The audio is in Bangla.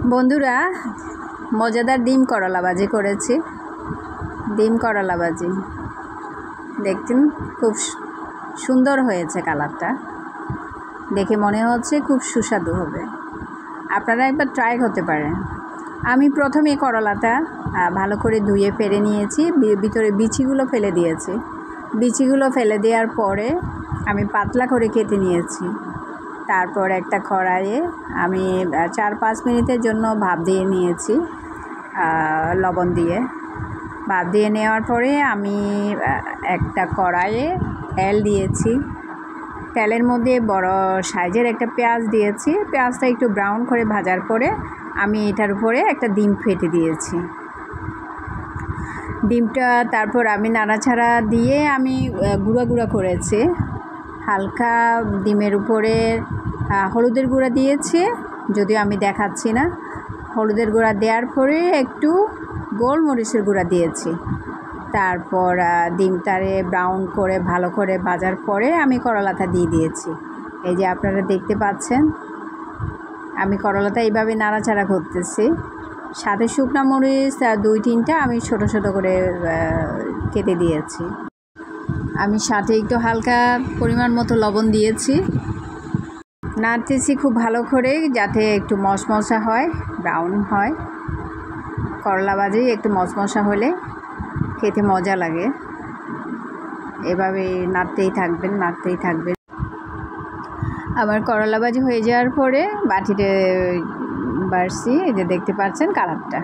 বন্ধুরা, মজাদার ডিম করলা ভাজি করেছি। ডিম করলা ভাজি দেখছেন, খুব সুন্দর হয়েছে। কালারটা দেখে মনে হচ্ছে খুব সুস্বাদু হবে। আপনারা একবার ট্রাই করতে পারেন। আমি প্রথমে করলাটা ভালো করে ধুয়ে ফেলে নিয়েছি, ভিতরে বিচিগুলো ফেলে দিয়েছি। বিচিগুলো ফেলে দেওয়ার পরে আমি পাতলা করে কেটে নিয়েছি। তারপর একটা কড়াইয়ে আমি 4-5 মিনিটের জন্য ভাপ দিয়ে নিয়েছি, লবণ দিয়ে। ভাপ দিয়ে নেওয়ার পরে আমি একটা কড়াইয়ে তেল দিয়েছি। তেলের মধ্যে বড় সাইজের একটা পেঁয়াজ দিয়েছি। পেঁয়াজটা একটু ব্রাউন করে ভাজার পরে আমি এটার উপরে একটা ডিম ফেটে দিয়েছি। ডিমটা তারপর আমি নাড়াচাড়া দিয়ে আমি গুঁড়া গুঁড়া করেছি। হালকা ডিমের উপরে হলুদের গুঁড়া দিয়েছি, যদিও আমি দেখাচ্ছি না। হলুদের গুঁড়া দেওয়ার পরে একটু গোলমরিচের গুঁড়া দিয়েছি। তারপর ডিমটারে ব্রাউন করে ভালো করে ভাজার পরে আমি করলাটা দিয়ে দিয়েছি। এই যে আপনারা দেখতে পাচ্ছেন, আমি করলাটা এইভাবে নাড়াচাড়া করতেছি। সাথে শুকনো মরিচ 2-3টা আমি ছোট ছোট করে কেটে দিয়েছি। আমি সাথে একটু হালকা পরিমাণ মতো লবণ দিয়েছি। নাড়তেছি খুব ভালো করে, যাতে একটু মশমশা হয়, ব্রাউন হয়। করলা ভাজি একটু মশমশা হলে খেতে মজা লাগে। এভাবে নাড়তেই থাকবেন। আমার করলা ভাজি হয়ে যাওয়ার পরে বাটিতে বাড়ছি, এই যে দেখতে পাচ্ছেন কালারটা।